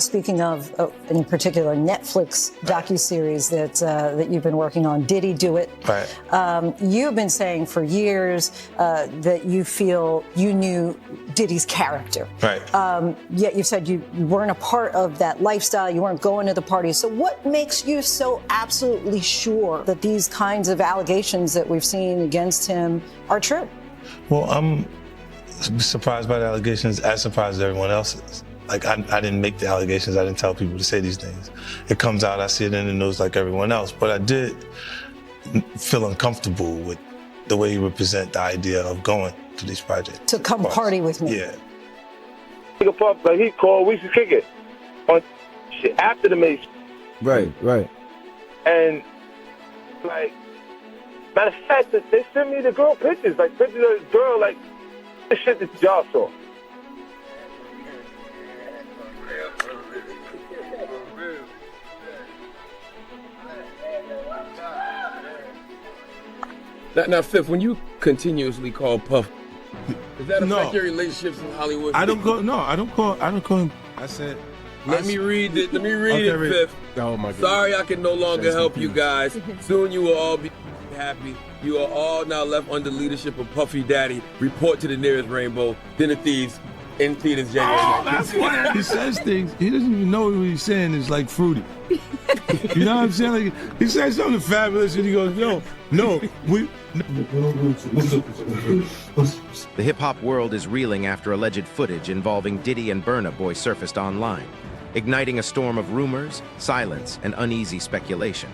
speaking of, in particular, Netflix docuseries that you've been working on, Diddy Do It. Right. You've been saying for years that you feel you knew Diddy's character. Right. Yet you said you weren't a part of that lifestyle, you weren't going to the parties. So what makes you so absolutely sure that these kinds of allegations that we've seen against him are true? Well, I'm surprised by the allegations, as surprised as everyone else is. Like, I didn't make the allegations, I didn't tell people to say these things. It comes out, I see it in the news like everyone else, but I did feel uncomfortable with the way he represent the idea of going to these projects. To come party with me. Yeah. Nigga Puff, like he called, we should kick it on shit after the mace. Right. And like, matter of fact, they sent me the girl pictures, like pictures of the girl, like the shit that y'all saw. Now, Fifth, when you continuously call Puff, does that affect your relationships in Hollywood? I don't call him. I said, Let me read it, Fifth. Oh my God. Sorry I can no longer help you guys. Soon you will all be happy. You are all now left under leadership of Puffy Daddy. Report to the nearest rainbow. Dinner Thieves in theaters January 19th. That's why he says things. He doesn't even know what he's saying is like fruity. You know what I'm saying? Like, he says something fabulous and he goes, we. The hip-hop world is reeling after alleged footage involving Diddy and Burna Boy surfaced online, igniting a storm of rumors, silence, and uneasy speculation.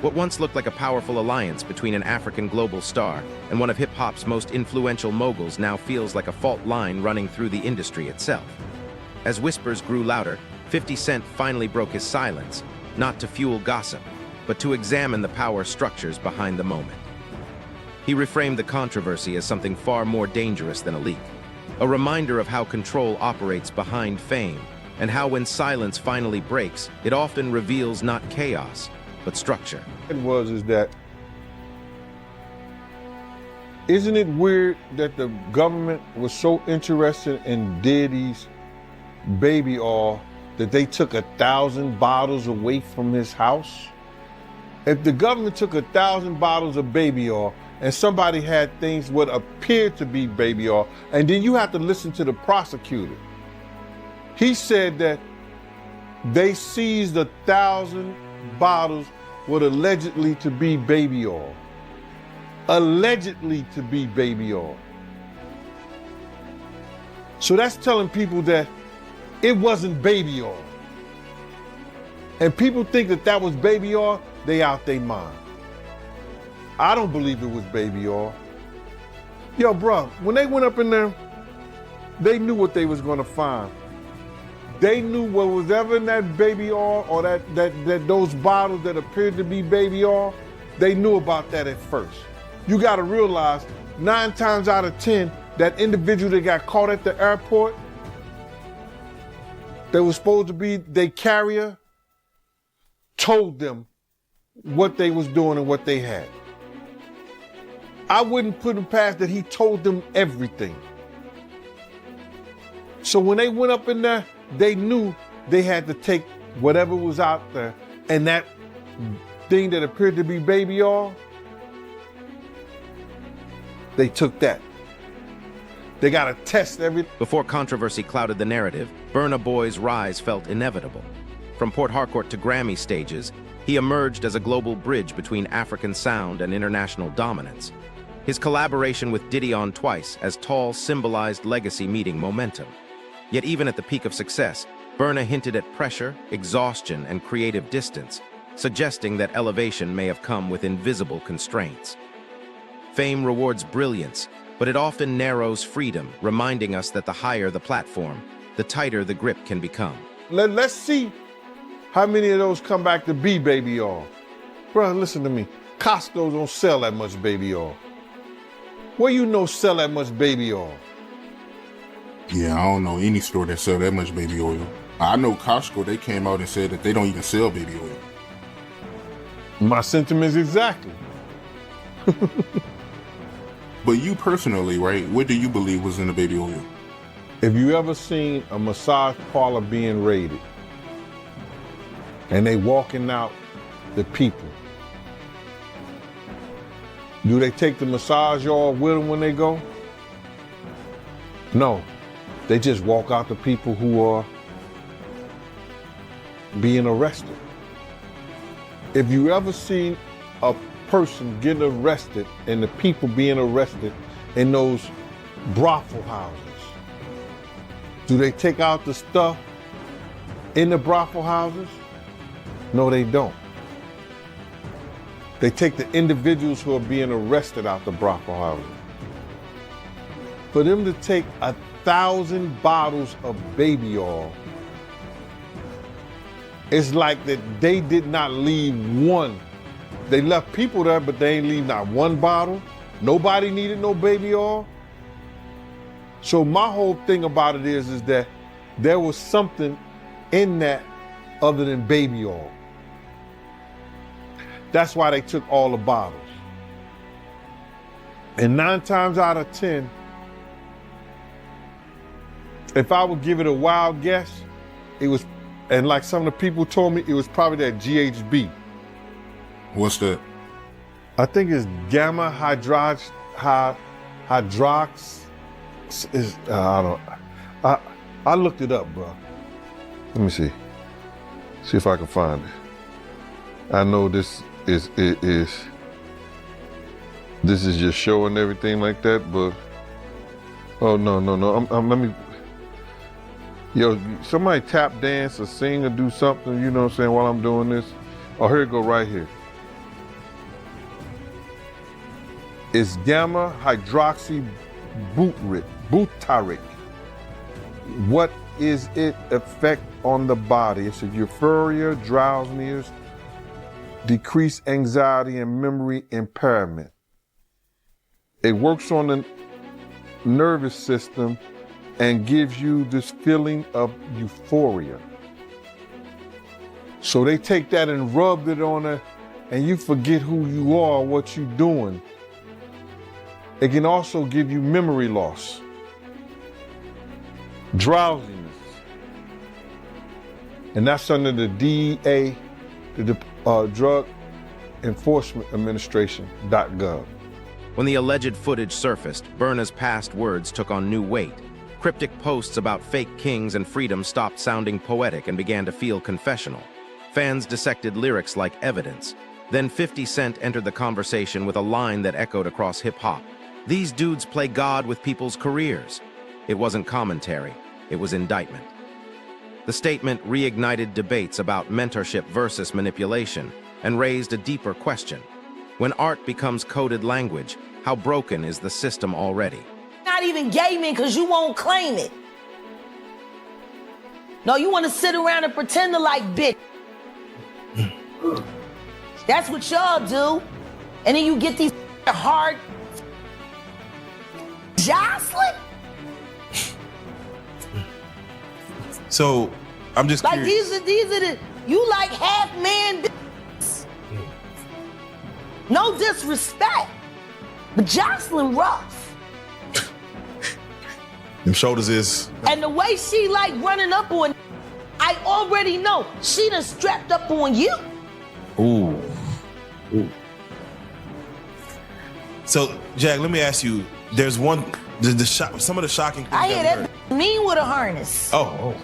What once looked like a powerful alliance between an African global star and one of hip-hop's most influential moguls now feels like a fault line running through the industry itself. As whispers grew louder, 50 Cent finally broke his silence, not to fuel gossip, but to examine the power structures behind the moment. He reframed the controversy as something far more dangerous than a leak, a reminder of how control operates behind fame, and how when silence finally breaks, it often reveals not chaos, but structure. Isn't it weird that the government was so interested in Diddy's baby oil that they took 1,000 bottles away from his house? If the government took 1,000 bottles of baby oil and somebody had things what appeared to be baby oil, and then you have to listen to the prosecutor. He said that they seized 1,000 bottles what allegedly to be baby oil. Allegedly to be baby oil. So that's telling people that it wasn't baby oil. And people think that that was baby oil, they out their mind. I don't believe it was baby oil. Yo, bro, when they went up in there, they knew what they was gonna find. They knew what was ever in that baby oil or that those bottles that appeared to be baby oil, they knew about that at first. You gotta realize 9 times out of 10, that individual that got caught at the airport, that was supposed to be their carrier, told them what they was doing and what they had. I wouldn't put him past that he told them everything. So when they went up in there, they knew they had to take whatever was out there, and that thing that appeared to be baby oil, they took that. They gotta test everything. Before controversy clouded the narrative, Burna Boy's rise felt inevitable. From Port Harcourt to Grammy stages, he emerged as a global bridge between African sound and international dominance. His collaboration with Diddy on Twice as Tall symbolized legacy meeting momentum. Yet even at the peak of success, Burna hinted at pressure, exhaustion, and creative distance, suggesting that elevation may have come with invisible constraints. Fame rewards brilliance, but it often narrows freedom, reminding us that the higher the platform, the tighter the grip can become. Let's see how many of those come back to be baby oil. Bro, listen to me. Costco don't sell that much baby oil. Where you know sell that much baby oil? Yeah, I don't know any store that sell that much baby oil. I know Costco, they came out and said that they don't even sell baby oil. My sentiments exactly. But you personally, right, what do you believe was in the baby oil? If you ever seen a massage parlor being raided, and they walking out the people. Do they take the massage oil with them when they go? No, they just walk out the people who are being arrested. If you ever seen a person getting arrested and the people being arrested in those brothel houses, do they take out the stuff in the brothel houses? No, they don't. They take the individuals who are being arrested out the brothel houses. For them to take 1,000 bottles of baby oil, it's like that they did not leave one. They left people there, but they ain't leave not one bottle. Nobody needed no baby oil. So my whole thing about it is that there was something in that other than baby oil. That's why they took all the bottles. And 9 times out of 10, if I would give it a wild guess, it was, and like some of the people told me, it was probably that GHB. What's that? I think it's gamma hydrox. I looked it up, bro. Let me see. See if I can find it. I know this is just showing everything like that, but oh no. Let me. Yo, somebody tap dance or sing or do something, you know what I'm saying, while I'm doing this. Oh, here it go right here. It's gamma hydroxy butyric. What is it effect on the body? It's a euphoria, drowsiness, decreased anxiety, and memory impairment. It works on the nervous system and gives you this feeling of euphoria. So they take that and rub it on her, and you forget who you are, what you're doing. It can also give you memory loss, drowsiness, and that's under the DEA, the Drug Enforcement Administration.gov. When the alleged footage surfaced, Burna's past words took on new weight. Cryptic posts about fake kings and freedom stopped sounding poetic and began to feel confessional. Fans dissected lyrics like evidence. Then 50 Cent entered the conversation with a line that echoed across hip-hop. These dudes play God with people's careers. It wasn't commentary, it was indictment. The statement reignited debates about mentorship versus manipulation and raised a deeper question. When art becomes coded language, how broken is the system already? Not even gaming because you won't claim it. No, you want to sit around and pretend to like bitch. That's what y'all do. And then you get these hard Jocelyn. So I'm just like curious. these are the you like half man. No disrespect, but Jocelyn rough. Them shoulders is. And the way she like running up on, I already know she done strapped up on you. Ooh. So Jack, let me ask you. There's one. Some of the shocking things. I hear that mean with a harness. Oh.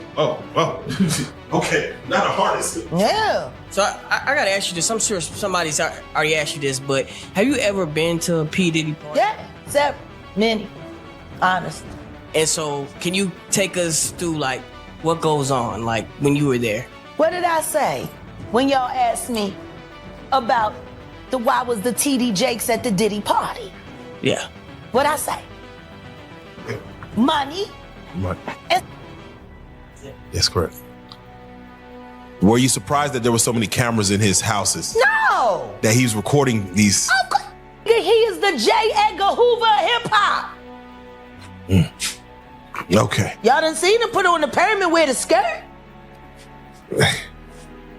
Okay, not a harness. Yeah. So I gotta ask you this. I'm sure somebody's already asked you this, but have you ever been to a P. Diddy party? Yeah, several, many, honestly. And so, can you take us through like what goes on, like when you were there? What did I say when y'all asked me about why was the TD Jakes at the Diddy party? Yeah. What'd I say? Money. That's correct. Were you surprised that there were so many cameras in his houses? No. That he was recording these? Of course. He is the J. Edgar Hoover of hip hop. Okay. Y'all done seen him put on the pyramid with a skirt?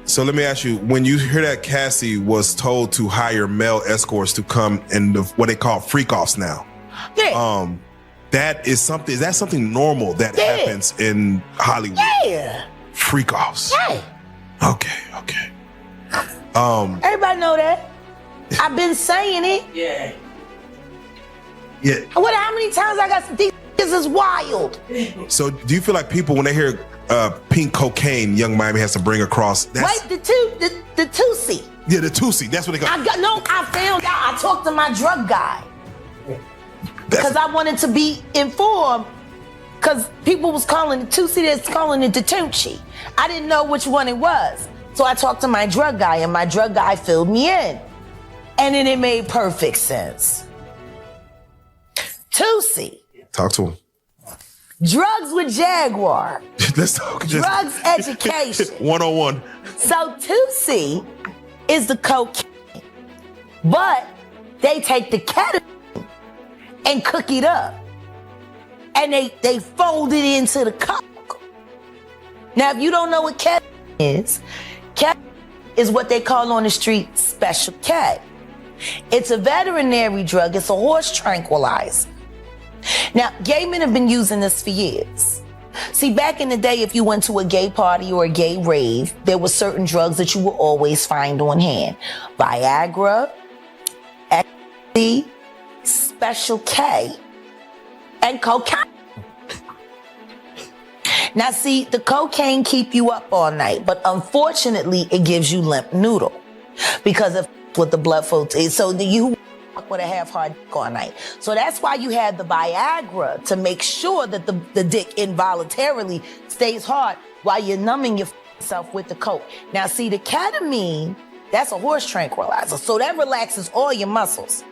So let me ask you, when you hear that Cassie was told to hire male escorts to come in what they call freak-offs now. Yeah. Is that something normal that happens in Hollywood? Yeah. Freak-offs. Yeah. Okay. Everybody know that. I've been saying it. Yeah. Yeah. How many times I got these is wild. So do you feel like people, when they hear pink cocaine, Young Miami has to bring across? Wait, the Tusi. Yeah, the Tusi. That's what they call. I found out. I talked to my drug guy because I wanted to be informed. Because people was calling it Tusi, that's calling it the Tunchi. I didn't know which one it was. So I talked to my drug guy, and my drug guy filled me in. And then it made perfect sense. Tusi. Talk to him. Drugs with Jaguar. Let's talk. Drugs education. 101. So Tusi is the cocaine, but they take the ketamine and cook it up. And they fold it into the coke. Now, if you don't know what ketamine is what they call on the street Special K. It's a veterinary drug. It's a horse tranquilizer. Now, gay men have been using this for years. See, back in the day, if you went to a gay party or a gay rave, there were certain drugs that you would always find on hand. Viagra, ecstasy, Special K, and cocaine. Now, see, the cocaine keep you up all night, but unfortunately, it gives you limp noodle because of what the blood flow is. So you with a half-hard dick all night. So that's why you have the Viagra to make sure that the dick involuntarily stays hard while you're numbing yourself with the coke. Now, see, the ketamine, that's a horse tranquilizer, so that relaxes all your muscles.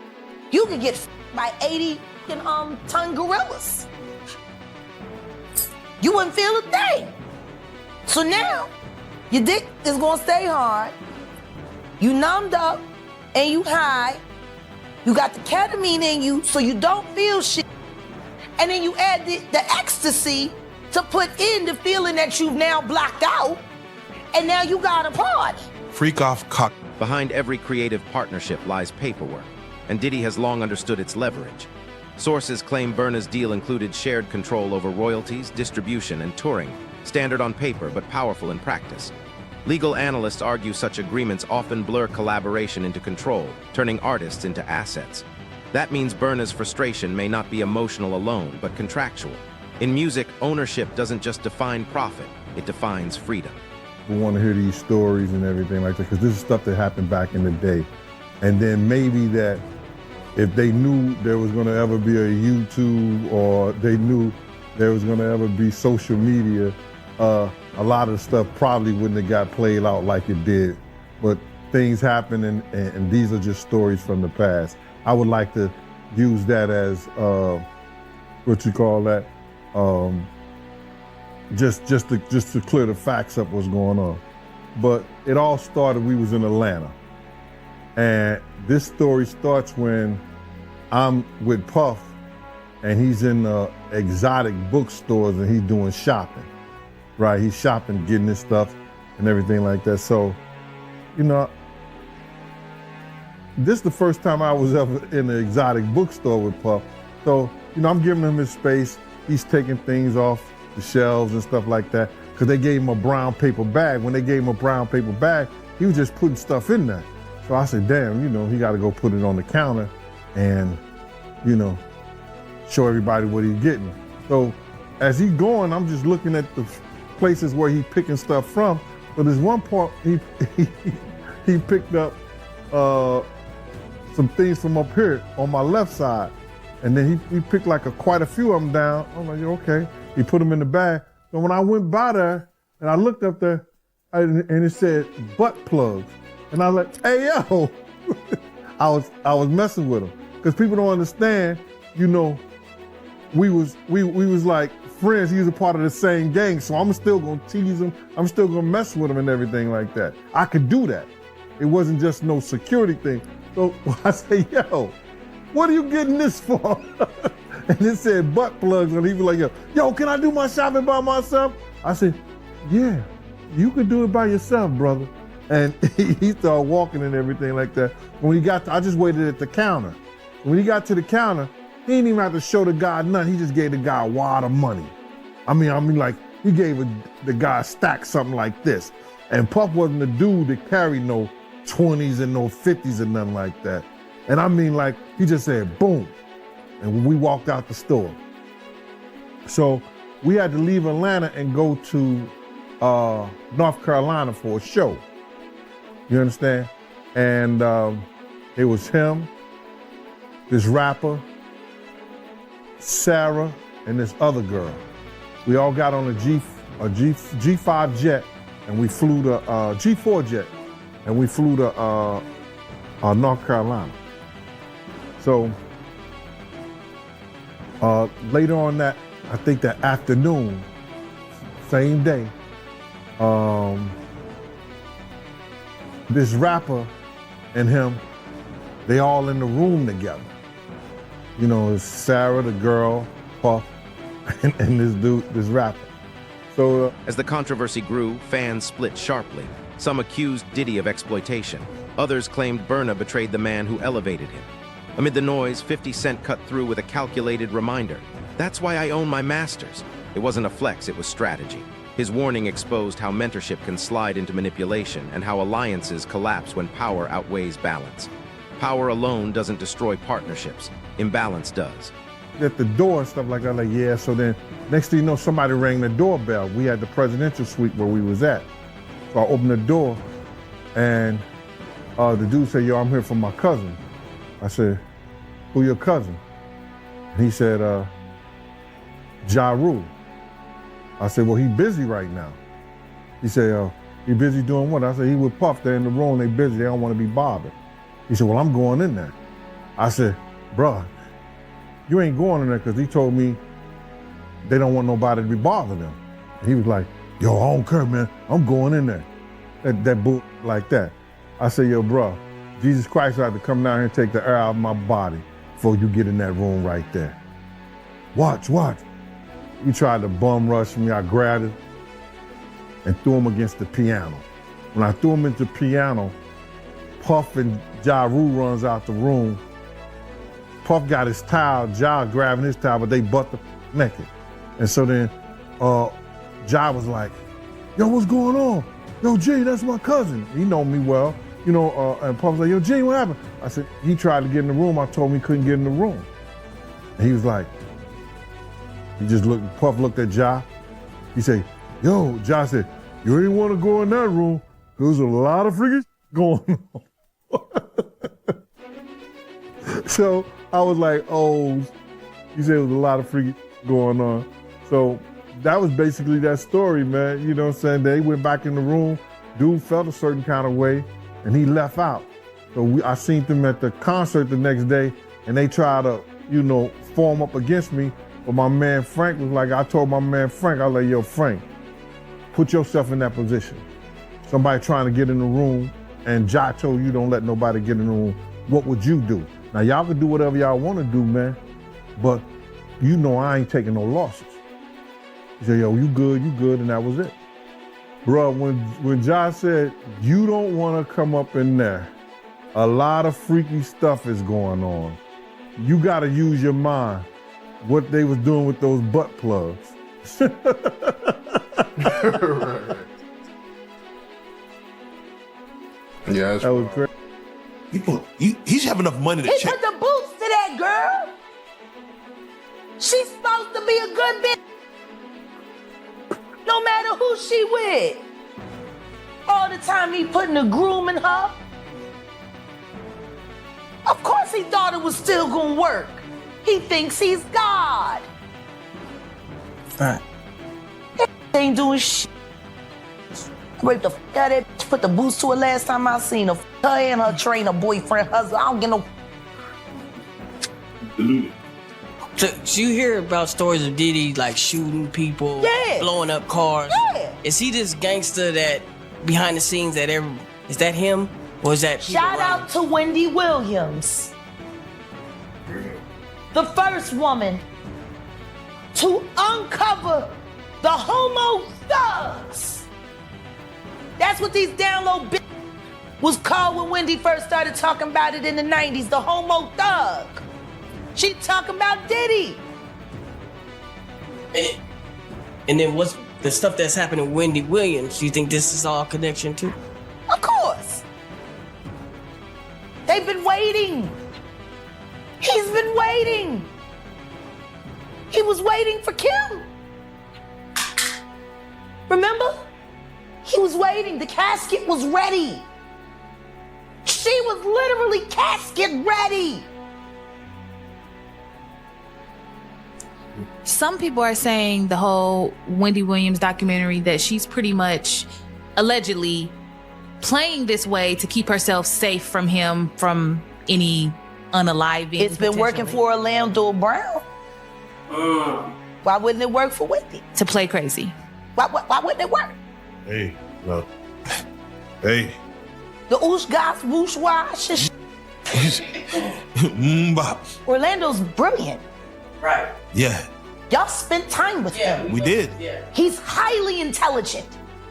You could get by 80-ton gorillas. You wouldn't feel a thing. So now, your dick is gonna stay hard, you numbed up, and you high. You got the ketamine in you, so you don't feel shit. And then you add the ecstasy to put in the feeling that you've now blocked out, and now you got a party. Freak off cock. Behind every creative partnership lies paperwork, and Diddy has long understood its leverage. Sources claim Burna's deal included shared control over royalties, distribution, and touring, standard on paper but powerful in practice. Legal analysts argue such agreements often blur collaboration into control, turning artists into assets. That means Burna's frustration may not be emotional alone, but contractual. In music, ownership doesn't just define profit, it defines freedom. We want to hear these stories and everything like that, because this is stuff that happened back in the day. And then maybe that if they knew there was going to ever be a YouTube, or they knew there was going to ever be social media, a lot of the stuff probably wouldn't have got played out like it did. But things happen, and these are just stories from the past. I would like to use that as, what you call that, just to clear the facts up what's going on. But it all started, we was in Atlanta. And this story starts when I'm with Puff, and he's in exotic bookstores, and he's doing shopping. Right, he's shopping, getting his stuff and everything like that. So, you know, this is the first time I was ever in an exotic bookstore with Puff. So, you know, I'm giving him his space. He's taking things off the shelves and stuff like that, because they gave him a brown paper bag. When they gave him a brown paper bag, he was just putting stuff in there. So I said, damn, you know, he got to go put it on the counter and, you know, show everybody what he's getting. So as he's going, I'm just looking at the places where he's picking stuff from. But there's one part he picked up some things from up here on my left side. And then he picked like quite a few of them down. I'm like, okay. He put them in the bag. So when I went by there and I looked up there, and it said butt plugs. And I was like, hey, yo. I was messing with him. Because people don't understand, you know, we was like friends. He was a part of the same gang. So I'm still gonna tease him. I'm still gonna mess with him and everything like that. I could do that. It wasn't just no security thing. So I say, yo, what are you getting this for? And it said butt plugs, and he was like, yo, can I do my shopping by myself? I said, yeah, you could do it by yourself, brother. And he started walking and everything like that. When he got I just waited at the counter. When he got to the counter, he didn't even have to show the guy nothing. He just gave the guy a wad of money. I mean, like, he gave the guy a stack, something like this. And Puff wasn't the dude that carried no 20s and no 50s and nothing like that. And I mean, like, he just said, boom. And we walked out the store. So we had to leave Atlanta and go to North Carolina for a show. You understand? And it was him, this rapper, Sarah, and this other girl. We all got on a G5 jet, and we flew to G4 jet, and we flew to North Carolina. So later on that, I think that afternoon, same day, this rapper and him, they all in the room together. You know, it's Sarah, the girl, Puff, and this dude, this rapper. So as the controversy grew, fans split sharply. Some accused Diddy of exploitation. Others claimed Burna betrayed the man who elevated him. Amid the noise, 50 Cent cut through with a calculated reminder. That's why I own my masters. It wasn't a flex, it was strategy. His warning exposed how mentorship can slide into manipulation and how alliances collapse when power outweighs balance. Power alone doesn't destroy partnerships. Imbalance does. At the door and stuff like that, like, yeah, so then next thing you know, somebody rang the doorbell. We had the presidential suite where we was at. So I opened the door and the dude said, yo, I'm here for my cousin. I said, who your cousin? And he said, Ja Rule. I said, well, he busy right now. He said, he busy doing what? I said, he with Puff, they're in the room, they busy, they don't want to be bothered. He said, well, I'm going in there. I said, bruh, you ain't going in there because he told me they don't want nobody to be bothering them. And he was like, yo, I don't care, man, I'm going in there. That boot like that. I said, yo, bruh, Jesus Christ had to come down here and take the air out of my body before you get in that room right there. Watch. He tried to bum rush me. I grabbed him and threw him against the piano. When I threw him into the piano, Puff and Ja Rule runs out the room. Puff got his towel, Ja grabbing his towel, but they butt naked. And so then Ja was like, yo, what's going on? Yo, G, that's my cousin. He know me well. You know, and Puff was like, yo, G, what happened? I said, he tried to get in the room. I told him he couldn't get in the room. And he was like, he just looked, Puff looked at Ja. He said, yo, Ja said, you ain't want to go in that room. There's a lot of freaking going on. So I was like, oh, he said there was a lot of freaking going on. So that was basically that story, man. You know what I'm saying? They went back in the room. Dude felt a certain kind of way, and he left out. So I seen them at the concert the next day, and they tried to, you know, form up against me. But my man Frank was like, I told my man Frank, I was like, yo, Frank, put yourself in that position. Somebody trying to get in the room, and Ja told you don't let nobody get in the room. What would you do? Now, y'all can do whatever y'all want to do, man, but you know I ain't taking no losses. He said, yo, you good, and that was it. Bruh, when Ja said, you don't want to come up in there, a lot of freaky stuff is going on. You got to use your mind. What they was doing with those butt plugs. Right. Yeah, that was crazy. He should have enough money to He check. put the boots to that girl. She's supposed to be a good bitch. No matter who she with. All the time he putting a groom in her. Of course he thought it was still gonna work. He thinks he's God. Right. He ain't doing shit. Raped the f out of that bitch, put the boots to her last time I seen her. Her and her trainer, boyfriend, husband. I don't get no. So you hear about stories of Diddy like shooting people, Yeah. blowing up cars. Yeah. Is he this gangster that behind the scenes that is that him or is that people Shout around out to Wendy Williams, the first woman to uncover the homo thugs. That's what these down low bitches was called when Wendy first started talking about it in the 90s, the homo thug. She talking about Diddy. And then what's the stuff that's happening with Wendy Williams, you think this is all connection too? Of course. They've been waiting. He's been waiting. He was waiting for Kim. Remember? He was waiting. The casket was ready. She was literally casket ready. Some people are saying the whole Wendy Williams documentary that she's pretty much allegedly playing this way to keep herself safe from him, from any unaliving. It's been working for Orlando Brown. Why wouldn't it work for Wendy? To play crazy. Why wouldn't it work? Hey, look. Hey. The oosh gosh whoosh wash. Orlando's brilliant. Right. Yeah. Y'all spent time with him. We did. He's highly intelligent.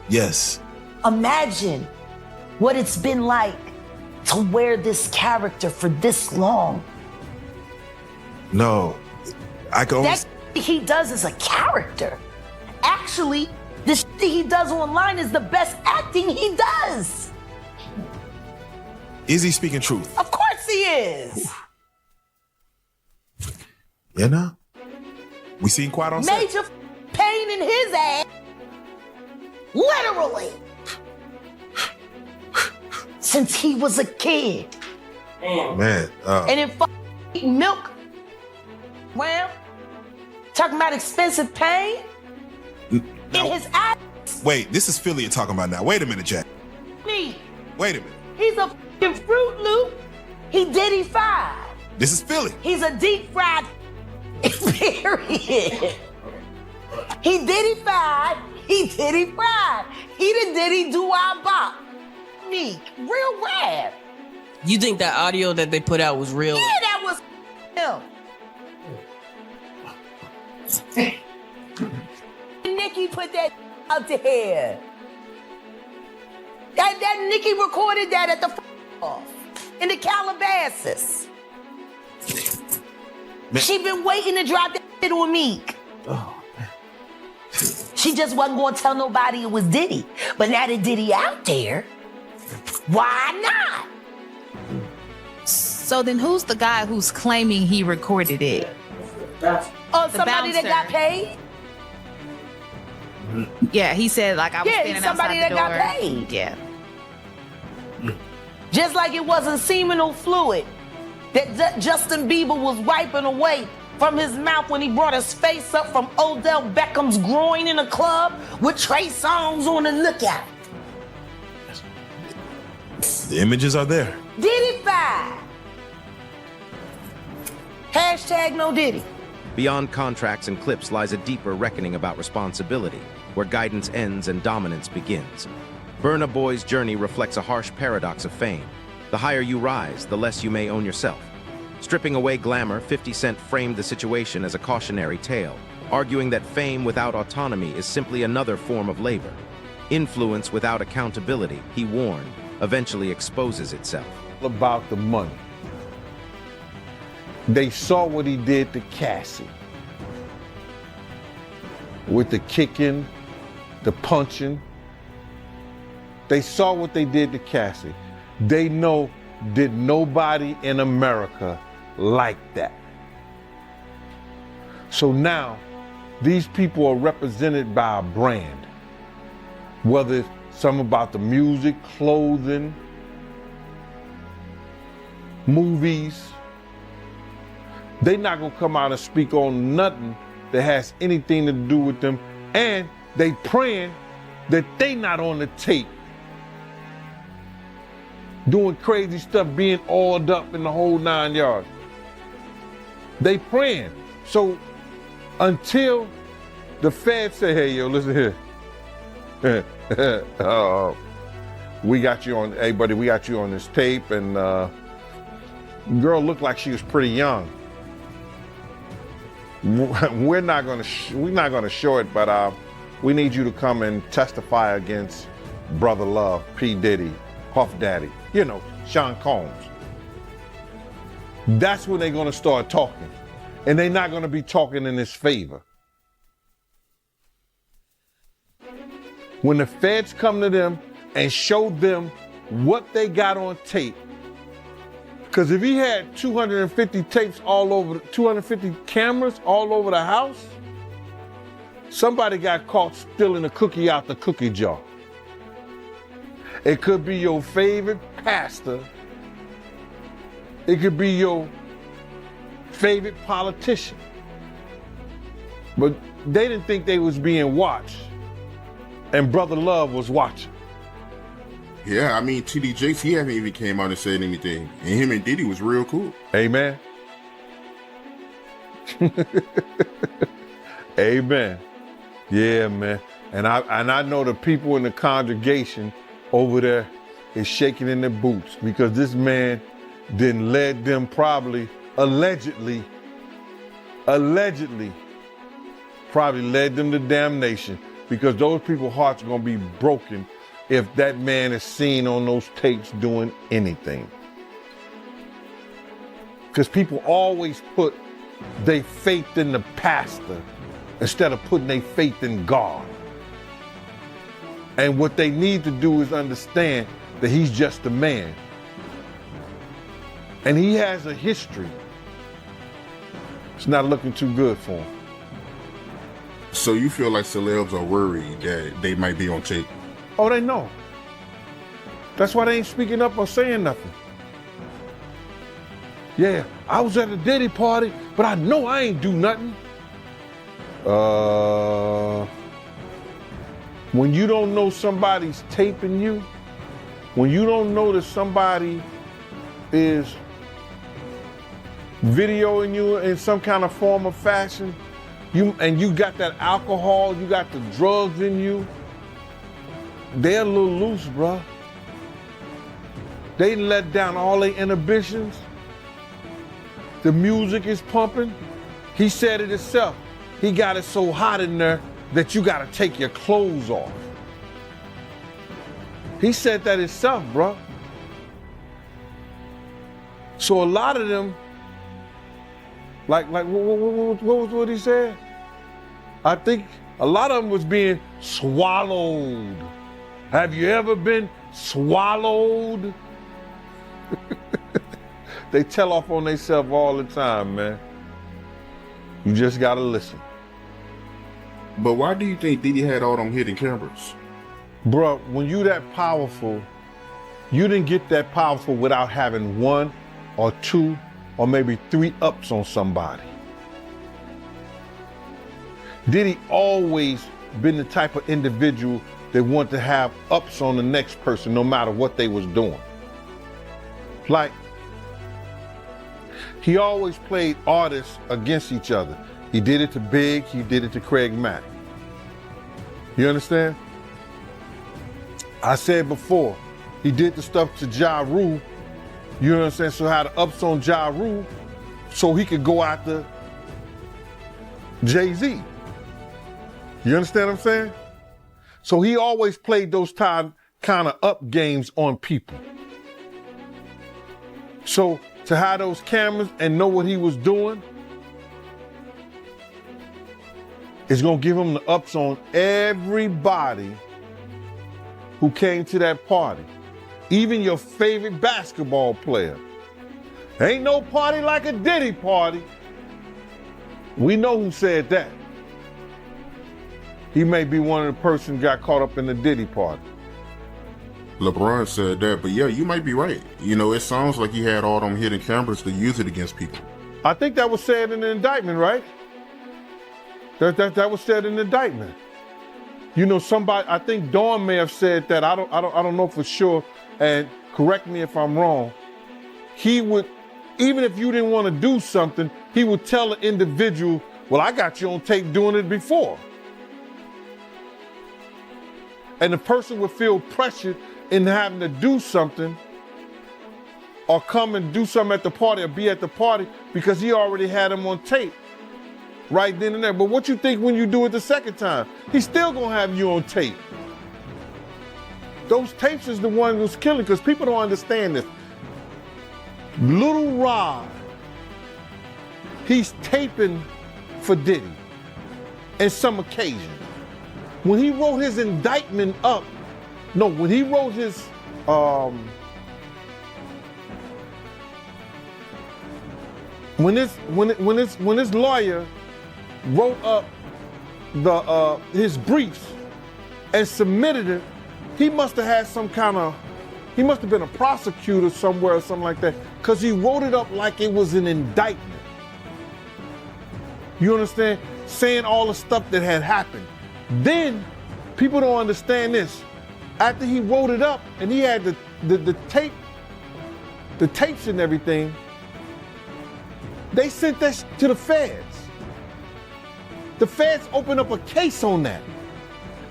Yes. Imagine what it's been like to wear this character for this long. No. I can only... That he does is a character. Actually, the shit he does online is the best acting he does. Is he speaking truth? Of course he is. You know? We seen Quiet on set. Major pain in his ass. Literally. Since he was a kid. Man. And in milk. Well, talking about expensive pain. In his ass. Wait, this is Philly you're talking about now. Wait a minute, Jack. Me. Wait a minute. He's a f***ing Fruit Loop. He Diddy fried. This is Philly. He's a deep fried period. He Diddy fried. He Diddy fried. He the Diddy do-I-bop. Me. Real rap. You think that audio that they put out was real? Yeah, that was him. Nicki put that out there. That Nicki recorded that at the off in the Calabasas. She been waiting to drop that shit on Meek. Oh, man. She just wasn't gonna tell nobody it was Diddy. But now that Diddy out there, why not? So then who's the guy who's claiming he recorded it? Oh, somebody that got paid? Yeah, he said like I was standing somebody outside the door. that got paid. Yeah. Just like it wasn't seminal fluid that Justin Bieber was wiping away from his mouth when he brought his face up from Odell Beckham's groin in a club with Trey Songz on the lookout. The images are there. Diddy five. Hashtag no Diddy. Beyond contracts and clips lies a deeper reckoning about responsibility, where guidance ends and dominance begins. Burna Boy's journey reflects a harsh paradox of fame. The higher you rise, the less you may own yourself. Stripping away glamour, 50 Cent framed the situation as a cautionary tale, arguing that fame without autonomy is simply another form of labor. Influence without accountability, he warned, eventually exposes itself. About the money. They saw what he did to Cassie. With the kicking, the punching. They saw what they did to Cassie. They know did nobody in America like that. So now, these people are represented by a brand. Whether it's some about the music, clothing, movies. They're not gonna come out and speak on nothing that has anything to do with them. And they praying that they not on the tape doing crazy stuff, being oiled up in the whole 9 yards. They praying. So until the feds say, hey, yo, listen here. We got you on, hey buddy, we got you on this tape, and girl looked like she was pretty young. We're not gonna show it, but we need you to come and testify against Brother Love, P. Diddy, Puff Daddy, you know, Sean Combs. That's when they're gonna start talking. And they're not gonna be talking in his favor. when the feds come to them and show them what they got on tape. Because if he had 250 tapes all over, 250 cameras all over the house, somebody got caught stealing a cookie out the cookie jar. It could be your favorite pastor. It could be your favorite politician. But they didn't think they was being watched. And Brother Love was watching. Yeah, I mean, TD Jakes, he haven't even came out and said anything. And him and Diddy was real cool. Amen. Amen. Yeah, man. And I know the people in the congregation over there is shaking in their boots because this man then led them probably, allegedly led them to damnation because those people's hearts are going to be broken if that man is seen on those tapes doing anything. Because people always put their faith in the pastor instead of putting their faith in God. And what they need to do is understand that he's just a man. And he has a history. It's not looking too good for him. So you feel like celebs are worried that they might be on tape? Oh, they know. That's why they ain't speaking up or saying nothing. Yeah, I was at a Diddy party, but I know I ain't do nothing. When you don't know somebody's taping you, when you don't know that somebody is videoing you in some kind of form or fashion, you got that alcohol, you got the drugs in you, they're a little loose, bruh. They let down all their inhibitions. The music is pumping. He said it himself. He got it so hot in there that you gotta take your clothes off. He said that himself, bruh. So a lot of them, like what he said? I think a lot of them was being swallowed. Have you ever been swallowed? They tell off on themselves all the time, man. You just gotta listen. But why do you think Diddy had all them hidden cameras? Bruh, when you that powerful, you didn't get that powerful without having 1 or 2 or maybe 3 ups on somebody. Diddy always been the type of individual that want to have ups on the next person no matter what they was doing. Like, he always played artists against each other. He did it to Big, he did it to Craig Mack. You understand? I said before, he did the stuff to Ja Rule, you know what I'm saying? So had the ups on Ja Rule so he could go after Jay-Z. You understand what I'm saying? So he always played those kind of up games on people. So to have those cameras and know what he was doing, it's gonna give him the ups on everybody who came to that party. Even your favorite basketball player. Ain't no party like a Diddy party. We know who said that. He may be one of the persons got caught up in the Diddy party. LeBron said that, but yeah, you might be right. You know, it sounds like he had all them hidden cameras to use it against people. I think that was said in the indictment, right? That was said in the indictment. You know, somebody, I think Dawn may have said that. I don't know for sure, and correct me if I'm wrong. He would, even if you didn't want to do something, he would tell an individual, well, I got you on tape doing it before. And the person would feel pressured in having to do something or come and do something at the party or be at the party because he already had him on tape right then and there. But what you think when you do it the second time? He's still gonna have you on tape. Those tapes is the one who's killing because people don't understand this. Little Rod, he's taping for Diddy in some occasion. when he wrote his indictment up, no, when he wrote his, when his lawyer wrote up his briefs and submitted it, he must have had some kind of, he must have been a prosecutor somewhere or something like that, because he wrote it up like it was an indictment. You understand? Saying all the stuff that had happened. Then, people don't understand this. After he wrote it up and he had the tapes and everything, they sent that to the feds. The feds opened up a case on that.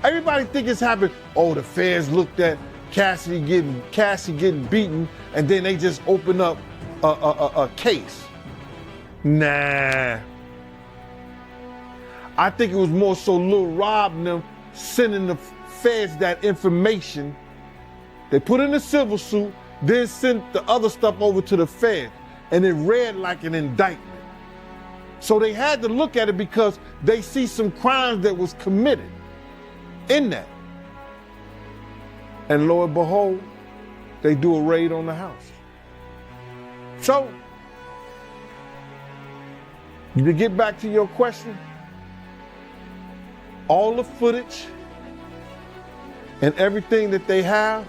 Everybody think it's happened. Oh, the feds looked at Cassie getting beaten, and then they just opened up a case. Nah. I think it was more so Lil Rob and them sending the feds that information. They put in a civil suit, then sent the other stuff over to the feds, and it read like an indictment. So they had to look at it because they see some crimes that was committed in that. And lo and behold, they do a raid on the house. So, to get back to your question, all the footage and everything that they have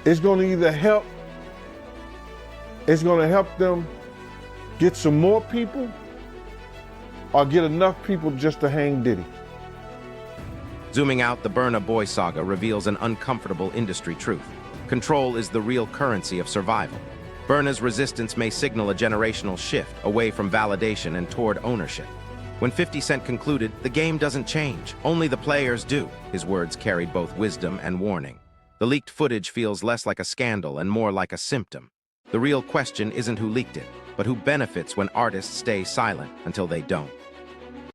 is going to either help, it's going to help them get some more people or get enough people just to hang Diddy. Zooming out, the Burna Boy saga reveals an uncomfortable industry truth. Control is the real currency of survival. Burna's resistance may signal a generational shift away from validation and toward ownership. When 50 Cent concluded, the game doesn't change, only the players do. His words carried both wisdom and warning. The leaked footage feels less like a scandal and more like a symptom. The real question isn't who leaked it, but who benefits when artists stay silent until they don't.